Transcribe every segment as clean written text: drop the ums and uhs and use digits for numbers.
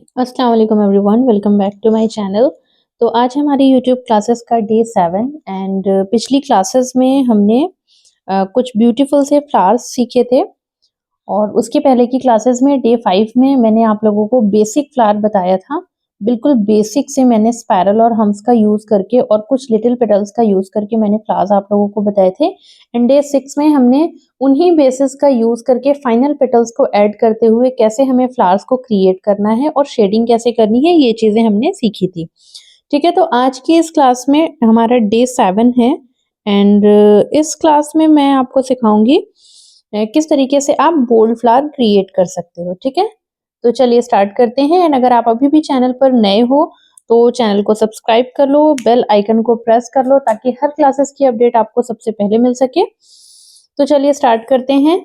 अस्सलाम वालेकुम everyone, welcome back to my channel. तो आज हमारी यूट्यूब क्लासेस का डे 7 एंड पिछली क्लासेस में हमने कुछ ब्यूटीफुल से फ्लावर्स सीखे थे और उसके पहले की क्लासेस में डे 5 में मैंने आप लोगों को बेसिक फ्लावर बताया था। बिल्कुल बेसिक से मैंने स्पाइरल और हम्स का यूज़ करके और कुछ लिटिल पेटल्स का यूज़ करके मैंने फ्लावर्स आप लोगों को बताए थे। एंड डे 6 में हमने उन्हीं बेसिस का यूज़ करके फाइनल पेटल्स को ऐड करते हुए कैसे हमें फ्लावर्स को क्रिएट करना है और शेडिंग कैसे करनी है, ये चीज़ें हमने सीखी थी। ठीक है, तो आज की इस क्लास में हमारा डे 7 है एंड इस क्लास में मैं आपको सिखाऊंगी किस तरीके से आप बोल्ड फ्लावर क्रिएट कर सकते हो। ठीक है, तो चलिए स्टार्ट करते हैं। एंड अगर आप अभी भी चैनल पर नए हो तो चैनल को सब्सक्राइब कर लो, बेल आइकन को प्रेस कर लो ताकि हर क्लासेस की अपडेट आपको सबसे पहले मिल सके। तो चलिए स्टार्ट करते हैं।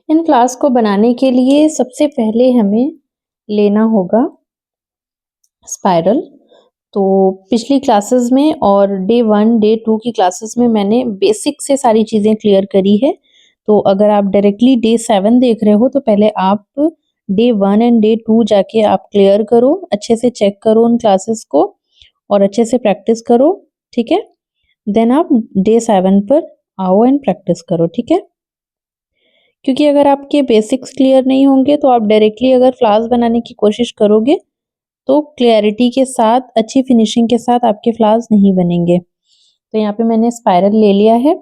इन फ्लावर्स को बनाने के लिए सबसे पहले हमें लेना होगा स्पाइरल। तो पिछली क्लासेस में और डे 1 डे 2 की क्लासेस में मैंने बेसिक से सारी चीज़ें क्लियर करी है। तो अगर आप डायरेक्टली डे 7 देख रहे हो तो पहले आप डे 1 एंड डे 2 जाके आप क्लियर करो, अच्छे से चेक करो उन क्लासेस को और अच्छे से प्रैक्टिस करो। ठीक है, देन आप डे 7 पर आओ एंड प्रैक्टिस करो। ठीक है, क्योंकि अगर आपके बेसिक्स क्लियर नहीं होंगे तो आप डायरेक्टली अगर फ्लावर्स बनाने की कोशिश करोगे तो क्लैरिटी के साथ, अच्छी फिनिशिंग के साथ आपके फ्लावर्स नहीं बनेंगे। तो यहाँ पे मैंने स्पाइरल ले लिया है।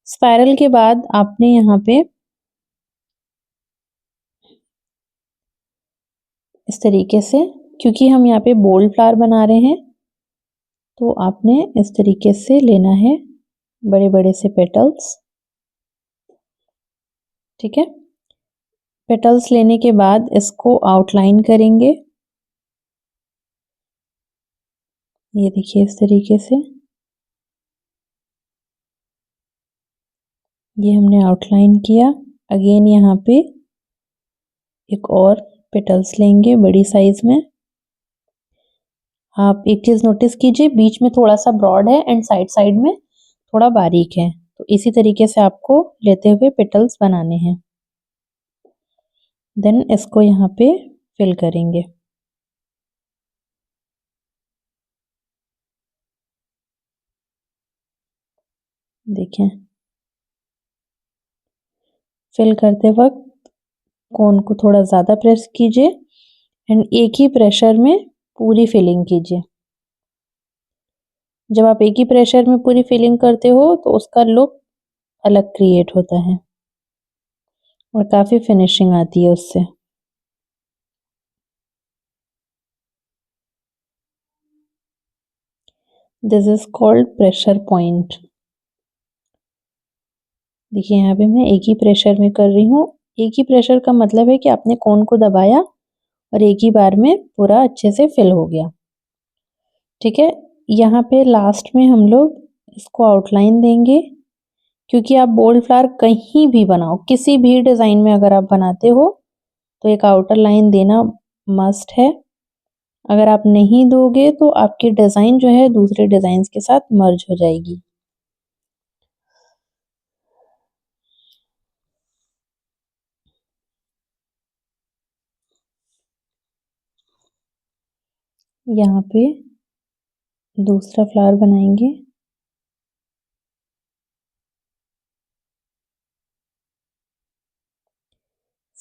स्पाइरल के बाद आपने यहाँ पे इस तरीके से, क्योंकि हम यहाँ पे बोल्ड फ्लावर बना रहे हैं तो आपने इस तरीके से लेना है बड़े बड़े से पेटल्स। ठीक है, पेटल्स लेने के बाद इसको आउटलाइन करेंगे। ये देखिए इस तरीके से ये हमने आउटलाइन किया। अगेन यहाँ पे एक और पेटल्स लेंगे बड़ी साइज में। आप एक चीज नोटिस कीजिए, बीच में थोड़ा सा ब्रॉड है एंड साइड साइड में थोड़ा बारीक है। तो इसी तरीके से आपको लेते हुए पेटल्स बनाने हैं। देन इसको यहाँ पे फिल करेंगे। देखें, फिल करते वक्त कोन को थोड़ा ज़्यादा प्रेस कीजिए एंड एक ही प्रेशर में पूरी फिलिंग कीजिए। जब आप एक ही प्रेशर में पूरी फिलिंग करते हो तो उसका लुक अलग क्रिएट होता है और काफ़ी फिनिशिंग आती है उससे। This is called pressure point. देखिए यहाँ पे मैं एक ही प्रेशर में कर रही हूँ। एक ही प्रेशर का मतलब है कि आपने कोन को दबाया और एक ही बार में पूरा अच्छे से फिल हो गया। ठीक है, यहाँ पे लास्ट में हम लोग इसको आउटलाइन देंगे, क्योंकि आप बोल्ड फ्लावर कहीं भी बनाओ, किसी भी डिज़ाइन में अगर आप बनाते हो तो एक आउटर लाइन देना मस्ट है। अगर आप नहीं दोगे तो आपकी डिज़ाइन जो है दूसरे डिज़ाइंस के साथ मर्ज हो जाएगी। यहाँ पे दूसरा फ्लावर बनाएंगे।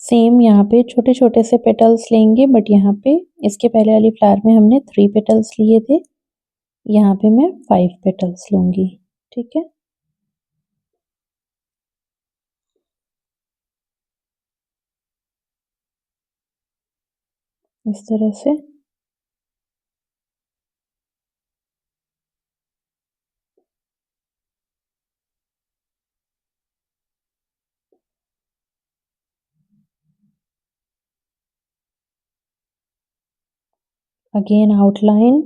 सेम यहाँ पे छोटे छोटे से पेटल्स लेंगे, बट यहाँ पे इसके पहले वाली फ्लावर में हमने 3 पेटल्स लिए थे, यहाँ पे मैं 5 पेटल्स लूंगी। ठीक है, इस तरह से। Again outline.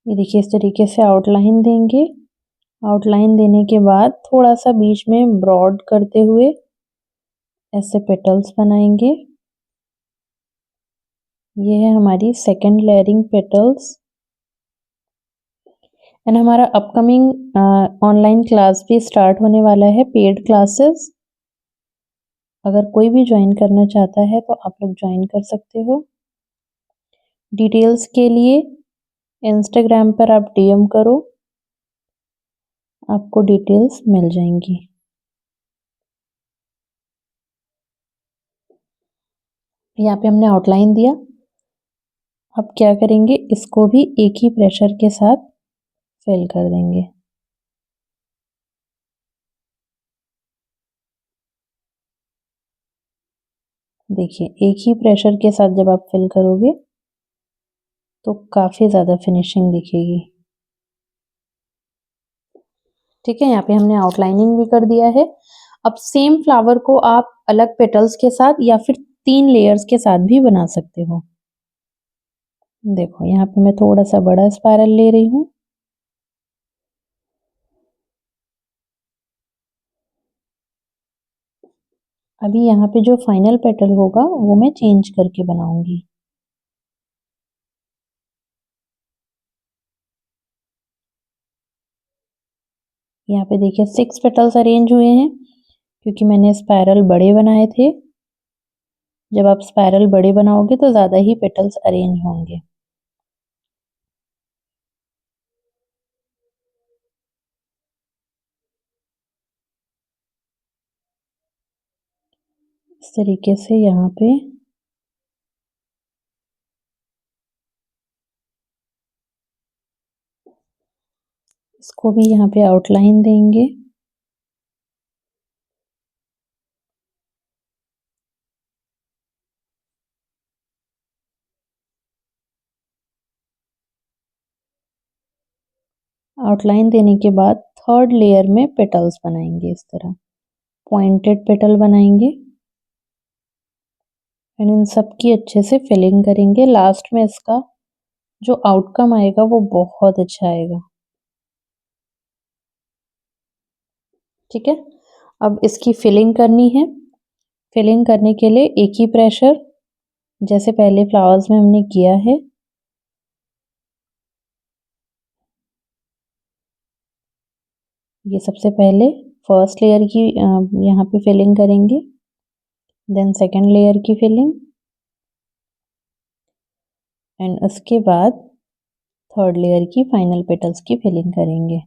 ये देखिए इस तरीके से आउटलाइन देंगे। आउटलाइन देने के बाद थोड़ा सा बीच में ब्रॉड करते हुए ऐसे पेटल्स बनाएंगे। ये है हमारी सेकंड लेयरिंग पेटल्स। एंड हमारा अपकमिंग ऑनलाइन क्लास भी स्टार्ट होने वाला है, पेड क्लासेस। अगर कोई भी ज्वाइन करना चाहता है तो आप लोग ज्वाइन कर सकते हो। डिटेल्स के लिए इंस्टाग्राम पर आप डीएम करो, आपको डिटेल्स मिल जाएंगी। यहाँ पे हमने आउटलाइन दिया। अब क्या करेंगे, इसको भी एक ही प्रेशर के साथ फिल कर देंगे। देखिए, एक ही प्रेशर के साथ जब आप फिल करोगे तो काफ़ी ज़्यादा फिनिशिंग दिखेगी। ठीक है, यहाँ पे हमने आउटलाइनिंग भी कर दिया है। अब सेम फ्लावर को आप अलग पेटल्स के साथ या फिर 3 लेयर्स के साथ भी बना सकते हो। देखो, यहाँ पे मैं थोड़ा सा बड़ा स्पाइरल ले रही हूँ। अभी यहाँ पे जो फाइनल पेटल होगा वो मैं चेंज करके बनाऊंगी। यहाँ पे देखिए 6 पेटल्स अरेंज हुए हैं क्योंकि मैंने स्पाइरल बड़े बनाए थे। जब आप स्पाइरल बड़े बनाओगे तो ज़्यादा ही पेटल्स अरेंज होंगे। इस तरीके से यहाँ पे इसको भी यहाँ पे आउटलाइन देंगे। आउटलाइन देने के बाद थर्ड लेयर में पेटल्स बनाएंगे। इस तरह पॉइंटेड पेटल बनाएंगे एंड इन सब की अच्छे से फिलिंग करेंगे। लास्ट में इसका जो आउटकम आएगा वो बहुत अच्छा आएगा। ठीक है, अब इसकी फिलिंग करनी है। फिलिंग करने के लिए एक ही प्रेशर जैसे पहले फ्लावर्स में हमने किया है। ये सबसे पहले फर्स्ट लेयर की यहाँ पे फिलिंग करेंगे, देन सेकंड लेयर की फिलिंग एंड उसके बाद थर्ड लेयर की फाइनल पेटल्स की फिलिंग करेंगे।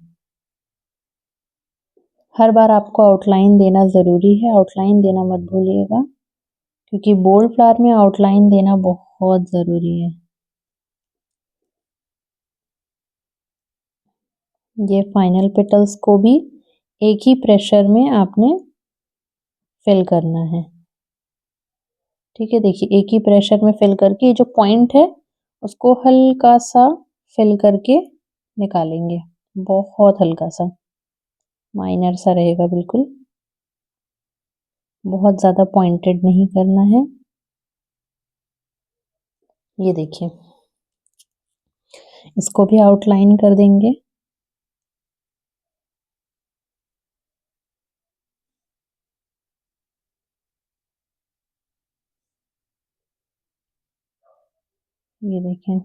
हर बार आपको आउटलाइन देना ज़रूरी है, आउटलाइन देना मत भूलिएगा क्योंकि बोल्ड फ्लावर में आउटलाइन देना बहुत ज़रूरी है। ये फाइनल पेटल्स को भी एक ही प्रेशर में आपने फिल करना है। ठीक है, देखिए एक ही प्रेशर में फिल करके जो पॉइंट है उसको हल्का सा फिल करके निकालेंगे। बहुत हल्का सा, माइनर सा रहेगा बिल्कुल, बहुत ज़्यादा पॉइंटेड नहीं करना है। ये देखिए, इसको भी आउटलाइन कर देंगे। ये देखें,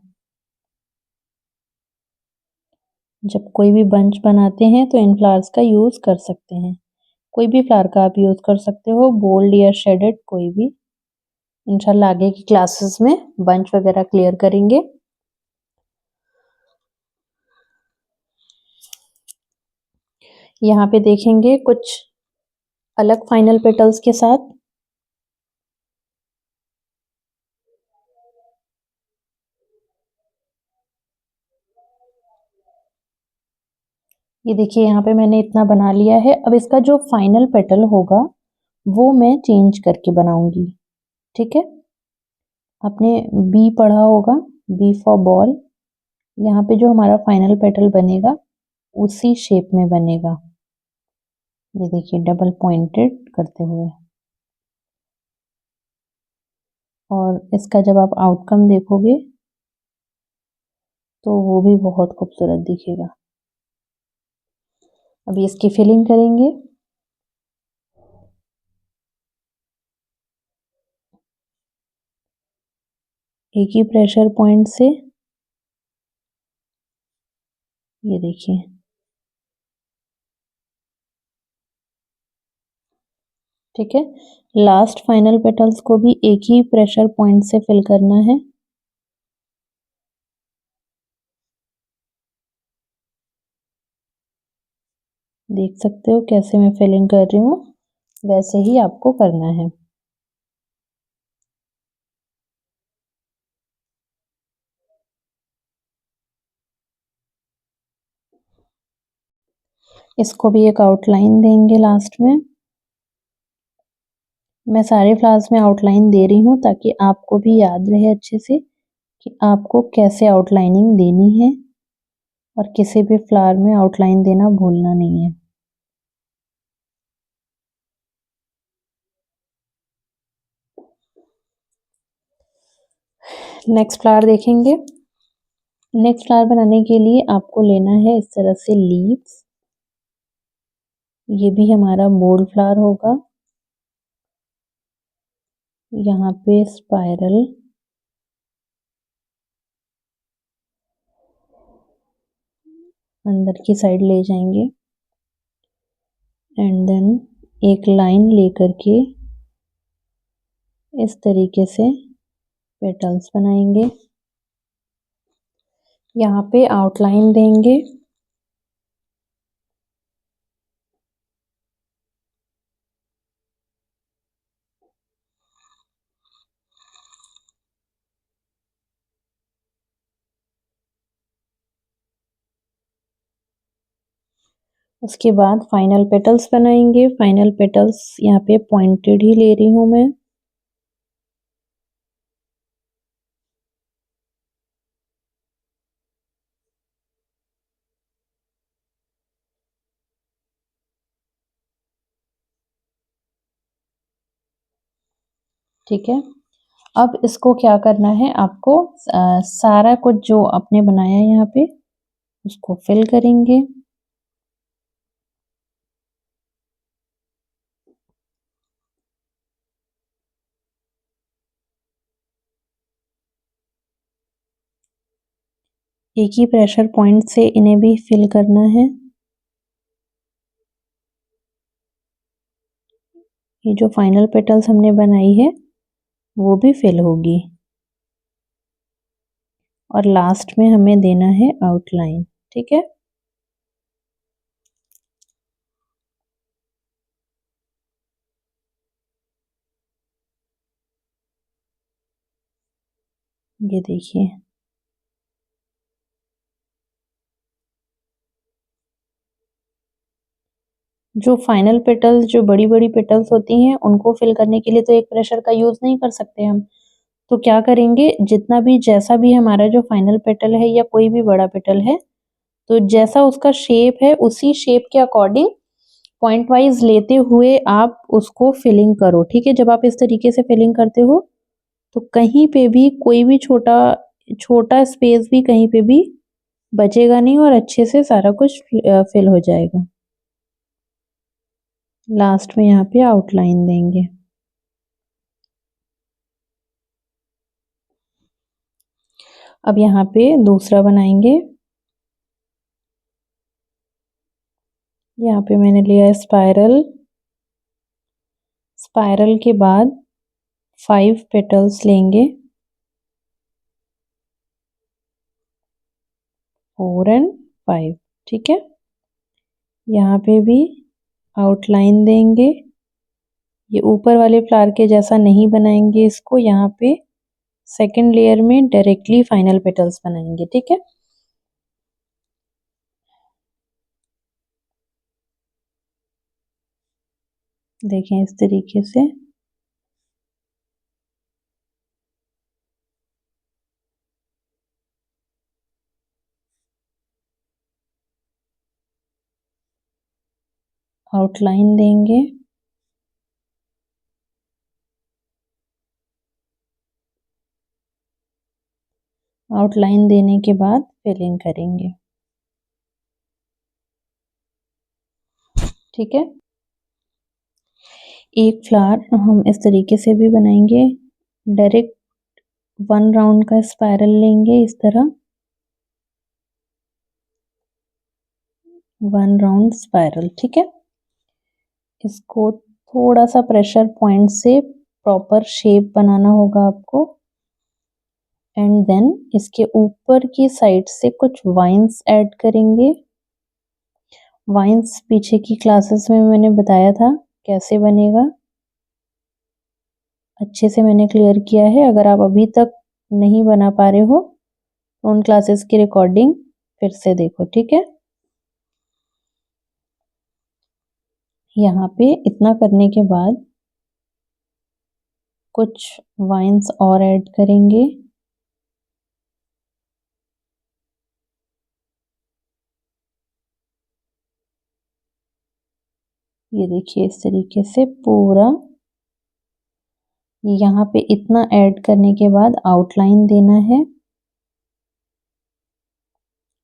जब कोई भी बंच बनाते हैं तो इन फ्लावर्स का यूज़ कर सकते हैं। कोई भी फ्लावर का आप यूज़ कर सकते हो, बोल्ड या शेडेड कोई भी। इंशाल्लाह आगे की क्लासेस में बंच वगैरह क्लियर करेंगे। यहाँ पे देखेंगे कुछ अलग फाइनल पेटल्स के साथ। ये देखिए, यहाँ पे मैंने इतना बना लिया है। अब इसका जो फाइनल पेटल होगा वो मैं चेंज करके बनाऊंगी। ठीक है, आपने बी पढ़ा होगा, बी फॉर बॉल। यहाँ पे जो हमारा फाइनल पेटल बनेगा उसी शेप में बनेगा। ये देखिए, डबल पॉइंटेड करते हुए। और इसका जब आप आउटकम देखोगे तो वो भी बहुत खूबसूरत दिखेगा। अभी इसकी फिलिंग करेंगे। एक ही प्रेशर पॉइंट से ये देखिए। ठीक है, लास्ट फाइनल पेटल्स को भी एक ही प्रेशर पॉइंट से फिल करना है। देख सकते हो कैसे मैं फिलिंग कर रही हूँ, वैसे ही आपको करना है। इसको भी एक आउटलाइन देंगे लास्ट में। मैं सारे फ्लावर्स में आउटलाइन दे रही हूँ ताकि आपको भी याद रहे अच्छे से कि आपको कैसे आउटलाइनिंग देनी है, और किसी भी फ्लावर में आउटलाइन देना भूलना नहीं है। नेक्स्ट फ्लावर देखेंगे। नेक्स्ट फ्लावर बनाने के लिए आपको लेना है इस तरह से लीव्स। ये भी हमारा बोल्ड फ्लावर होगा। यहाँ पे स्पाइरल, अंदर की साइड ले जाएंगे एंड देन एक लाइन लेकर के इस तरीके से पेटल्स बनाएंगे। यहाँ पे आउटलाइन देंगे। उसके बाद फाइनल पेटल्स बनाएंगे। फाइनल पेटल्स यहाँ पे पॉइंटेड ही ले रही हूँ मैं। ठीक है, अब इसको क्या करना है आपको, सारा कुछ जो आपने बनाया है यहाँ पे उसको फिल करेंगे। एक ही प्रेशर पॉइंट से इन्हें भी फिल करना है। ये जो फाइनल पेटल्स हमने बनाई है वो भी फिल होगी, और लास्ट में हमें देना है आउटलाइन। ठीक है, ये देखिए। जो फाइनल पेटल्स, जो बड़ी बड़ी पेटल्स होती हैं, उनको फिल करने के लिए तो एक प्रेशर का यूज नहीं कर सकते हम। तो क्या करेंगे, जितना भी जैसा भी हमारा जो फाइनल पेटल है या कोई भी बड़ा पेटल है, तो जैसा उसका शेप है उसी शेप के अकॉर्डिंग पॉइंट वाइज लेते हुए आप उसको फिलिंग करो। ठीक है, जब आप इस तरीके से फिलिंग करते हो तो कहीं पे भी कोई भी छोटा छोटा स्पेस भी कहीं पे भी बचेगा नहीं, और अच्छे से सारा कुछ फिल हो जाएगा। लास्ट में यहाँ पे आउटलाइन देंगे। अब यहाँ पे दूसरा बनाएंगे। यहाँ पे मैंने लिया है स्पाइरल। स्पाइरल के बाद 5 पेटल्स लेंगे, 4 एंड 5। ठीक है, यहाँ पे भी आउटलाइन देंगे। ये ऊपर वाले फ्लावर के जैसा नहीं बनाएंगे इसको, यहाँ पे सेकंड लेयर में डायरेक्टली फाइनल पेटल्स बनाएंगे। ठीक है, देखें इस तरीके से। आउटलाइन देंगे। आउटलाइन देने के बाद फिलिंग करेंगे। ठीक है, एक फ्लावर हम इस तरीके से भी बनाएंगे। डायरेक्ट 1 राउंड का स्पाइरल लेंगे इस तरह, 1 राउंड स्पाइरल, ठीक है। इसको थोड़ा सा प्रेशर पॉइंट से प्रॉपर शेप बनाना होगा आपको। एंड देन इसके ऊपर की साइड से कुछ वाइन्स ऐड करेंगे। वाइन्स पीछे की क्लासेस में मैंने बताया था कैसे बनेगा, अच्छे से मैंने क्लियर किया है। अगर आप अभी तक नहीं बना पा रहे हो तो उन क्लासेस की रिकॉर्डिंग फिर से देखो, ठीक है। यहाँ पे इतना करने के बाद कुछ वाइन्स और ऐड करेंगे। ये देखिए इस तरीके से पूरा यहाँ पे इतना ऐड करने के बाद आउटलाइन देना है।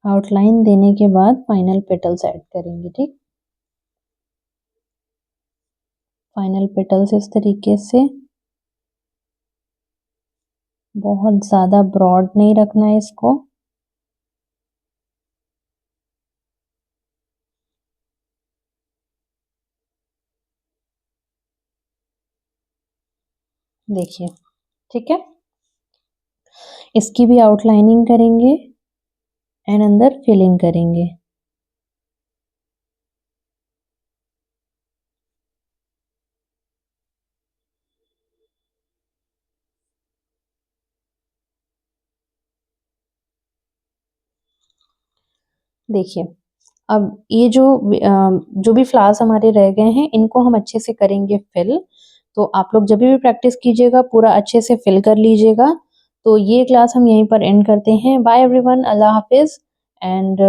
आउटलाइन देने के बाद फाइनल पेटल्स ऐड करेंगे, ठीक। फाइनल पेटल्स इस तरीके से, बहुत ज़्यादा ब्रॉड नहीं रखना है इसको। देखिए, ठीक है। इसकी भी आउटलाइनिंग करेंगे एंड अंदर फिलिंग करेंगे। देखिए, अब ये जो भी फ्लावर्स हमारे रह गए हैं इनको हम अच्छे से करेंगे फिल। तो आप लोग जब भी प्रैक्टिस कीजिएगा पूरा अच्छे से फिल कर लीजिएगा। तो ये क्लास हम यहीं पर एंड करते हैं। बाय एवरीवन, अल्लाह हाफिज़। एंड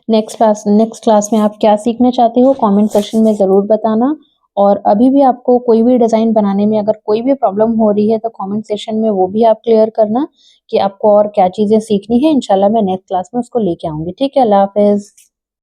नेक्स्ट क्लास में आप क्या सीखना चाहते हो कमेंट सेक्शन में ज़रूर बताना। और अभी भी आपको कोई भी डिज़ाइन बनाने में अगर कोई भी प्रॉब्लम हो रही है तो कमेंट सेक्शन में वो भी आप क्लियर करना कि आपको और क्या चीज़ें सीखनी है। इंशाल्लाह मैं नेक्स्ट क्लास में उसको लेके आऊँगी। ठीक है, अल्लाह हाफ़िज़।